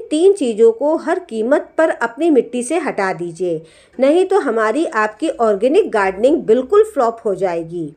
3 चीज़ों को हर कीमत पर अपनी मिट्टी से हटा दीजिए, नहीं तो हमारी आपकी ऑर्गेनिक गार्डनिंग बिल्कुल फ्लॉप हो जाएगी।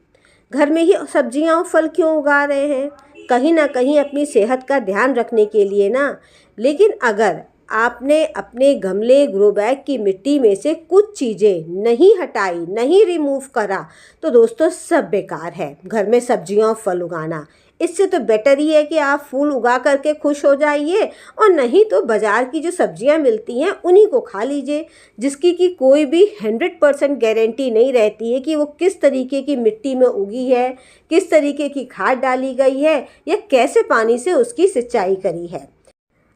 घर में ही सब्जियां और फल क्यों उगा रहे हैं? कहीं ना कहीं अपनी सेहत का ध्यान रखने के लिए ना। लेकिन अगर आपने अपने गमले ग्रो बैग की मिट्टी में से कुछ चीज़ें नहीं हटाई, नहीं रिमूव करा, तो दोस्तों सब बेकार है घर में सब्जियां और फल उगाना। इससे तो बेटर ही है कि आप फूल उगा करके खुश हो जाइए, और नहीं तो बाज़ार की जो सब्जियां मिलती हैं उन्हीं को खा लीजिए, जिसकी कि कोई भी 100% गारंटी नहीं रहती है कि वो किस तरीके की मिट्टी में उगी है, किस तरीके की खाद डाली गई है, या कैसे पानी से उसकी सिंचाई करी है।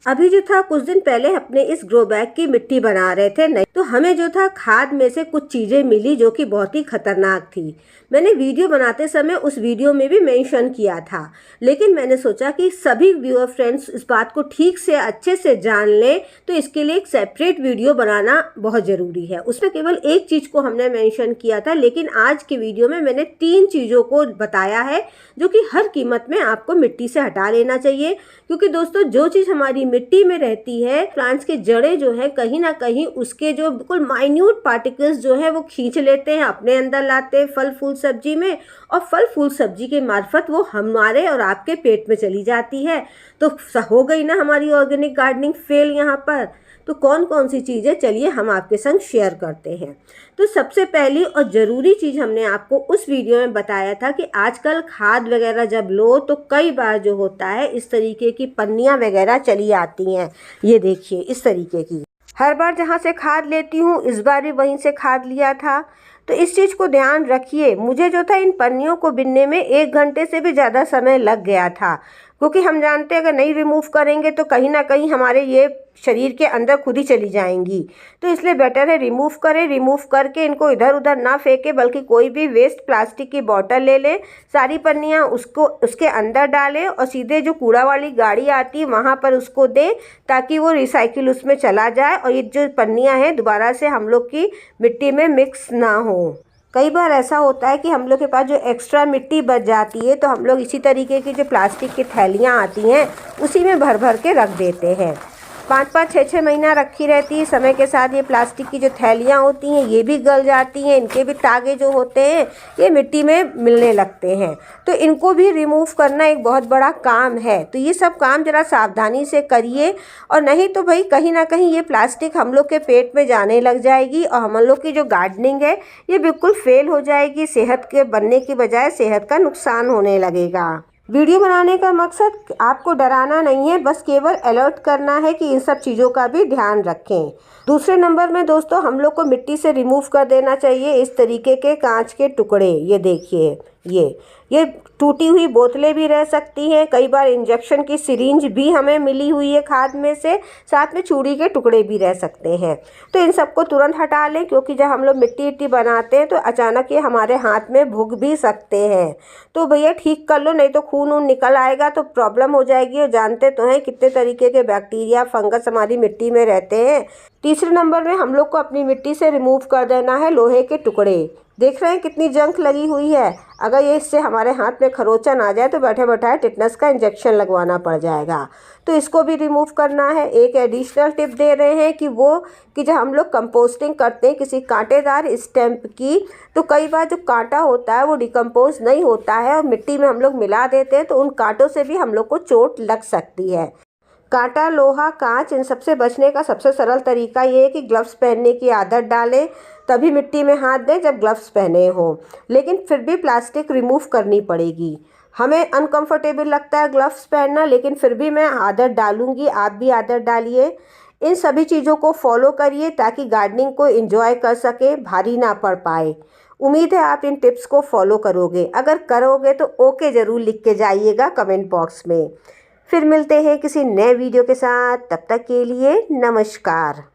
अभी जो था कुछ दिन पहले अपने इस ग्रो बैग की मिट्टी बना रहे थे, नहीं तो हमें जो था खाद में से कुछ चीज़ें मिली जो कि बहुत ही खतरनाक थी। मैंने वीडियो बनाते समय उस वीडियो में भी मेंशन किया था, लेकिन मैंने सोचा कि सभी व्यूअर फ्रेंड्स इस बात को ठीक से अच्छे से जान लें, तो इसके लिए एक सेपरेट वीडियो बनाना बहुत ज़रूरी है। उसमें केवल एक चीज़ को हमने मेंशन किया था, लेकिन आज की वीडियो में मैंने 3 चीज़ों को बताया है जो कि हर कीमत में आपको मिट्टी से हटा लेना चाहिए। क्योंकि दोस्तों जो चीज़ हमारी मिट्टी में रहती है, प्लांट्स के जड़ें जो है कहीं ना कहीं उसके जो बिल्कुल माइन्यूट पार्टिकल्स जो है वो खींच लेते हैं, अपने अंदर लाते हैं फल फूल सब्जी में, और फल फूल सब्जी के मार्फत वो हमारे और आपके पेट में चली जाती है। तो हो गई ना हमारी ऑर्गेनिक गार्डनिंग फेल यहाँ पर। तो कौन कौन सी चीज़ें, चलिए हम आपके संग शेयर करते हैं। तो सबसे पहली और ज़रूरी चीज़ हमने आपको उस वीडियो में बताया था कि आजकल खाद वगैरह जब लो तो कई बार जो होता है इस तरीके की पन्नियाँ वगैरह चली आती हैं। ये देखिए इस तरीके की, हर बार जहाँ से खाद लेती हूँ इस बार भी वहीं से खाद लिया था। तो इस चीज़ को ध्यान रखिए। मुझे जो था इन पन्नियों को बिनने में 1 घंटे से भी ज़्यादा समय लग गया था, क्योंकि हम जानते हैं अगर नहीं रिमूव करेंगे तो कहीं ना कहीं हमारे ये शरीर के अंदर खुद ही चली जाएंगी। तो इसलिए बेटर है रिमूव करें। रिमूव करके इनको इधर उधर ना फेंके, बल्कि कोई भी वेस्ट प्लास्टिक की बोतल ले लें, सारी पन्नियाँ उसको उसके अंदर डालें और सीधे जो कूड़ा वाली गाड़ी आती है वहाँ पर उसको दें, ताकि वो रिसाइकिल उसमें चला जाए और ये जो पन्नियाँ हैं दोबारा से हम लोग की मिट्टी में मिक्स ना हो। कई बार ऐसा होता है कि हम लोग के पास जो एक्स्ट्रा मिट्टी बच जाती है तो हम लोग इसी तरीके की जो प्लास्टिक की थैलियाँ आती हैं उसी में भर भर के रख देते हैं। 5-5, 6-6 महीना रखी रहती है। समय के साथ ये प्लास्टिक की जो थैलियाँ होती हैं ये भी गल जाती हैं, इनके भी तागे जो होते हैं ये मिट्टी में मिलने लगते हैं। तो इनको भी रिमूव करना एक बहुत बड़ा काम है। तो ये सब काम ज़रा सावधानी से करिए, और नहीं तो भाई कहीं ना कहीं ये प्लास्टिक हम लोग के पेट में जाने लग जाएगी और हम लोग की जो गार्डनिंग है ये बिल्कुल फेल हो जाएगी। सेहत के बनने की बजाय सेहत का नुकसान होने लगेगा। वीडियो बनाने का मकसद आपको डराना नहीं है, बस केवल अलर्ट करना है कि इन सब चीज़ों का भी ध्यान रखें। दूसरे नंबर में दोस्तों हम लोग को मिट्टी से रिमूव कर देना चाहिए इस तरीके के कांच के टुकड़े। ये देखिए ये टूटी हुई बोतलें भी रह सकती हैं। कई बार इंजेक्शन की सिरिंज भी हमें मिली हुई है खाद में से, साथ में चूड़ी के टुकड़े भी रह सकते हैं। तो इन सबको तुरंत हटा लें, क्योंकि जब हम लोग मिट्टी बनाते हैं तो अचानक ये हमारे हाथ में भुग भी सकते हैं। तो भैया ठीक कर लो, नहीं तो खून वून निकल आएगा तो प्रॉब्लम हो जाएगी। और जानते तो हैं कितने तरीके के बैक्टीरिया फंगस हमारी मिट्टी में रहते हैं। तीसरे नंबर में हम लोग को अपनी मिट्टी से रिमूव कर देना है लोहे के टुकड़े। देख रहे हैं कितनी जंग लगी हुई है। अगर ये इससे हमारे हाथ में खरोंचन आ जाए तो बैठे बैठाए टिटनस का इंजेक्शन लगवाना पड़ जाएगा। तो इसको भी रिमूव करना है। एक एडिशनल टिप दे रहे हैं कि जब हम लोग कंपोस्टिंग करते हैं किसी कांटेदार स्टेम्प की, तो कई बार जो कांटा होता है वो डिकम्पोज नहीं होता है और मिट्टी में हम लोग मिला देते हैं, तो उन कांटों से भी हम लोग को चोट लग सकती है। कांटा, लोहा, कांच, इन सबसे बचने का सबसे सरल तरीका ये है कि ग्लव्स पहनने की आदत डालें। तभी मिट्टी में हाथ दें जब ग्लव्स पहने हों। लेकिन फिर भी प्लास्टिक रिमूव करनी पड़ेगी। हमें अनकंफर्टेबल लगता है ग्लव्स पहनना, लेकिन फिर भी मैं आदत डालूंगी, आप भी आदत डालिए। इन सभी चीज़ों को फॉलो करिए ताकि गार्डनिंग को एंजॉय कर सके, भारी ना पड़ पाए। उम्मीद है आप इन टिप्स को फॉलो करोगे। अगर करोगे तो ओके ज़रूर लिख के जाइएगा कमेंट बॉक्स में। फिर मिलते हैं किसी नए वीडियो के साथ, तब तक के लिए नमस्कार।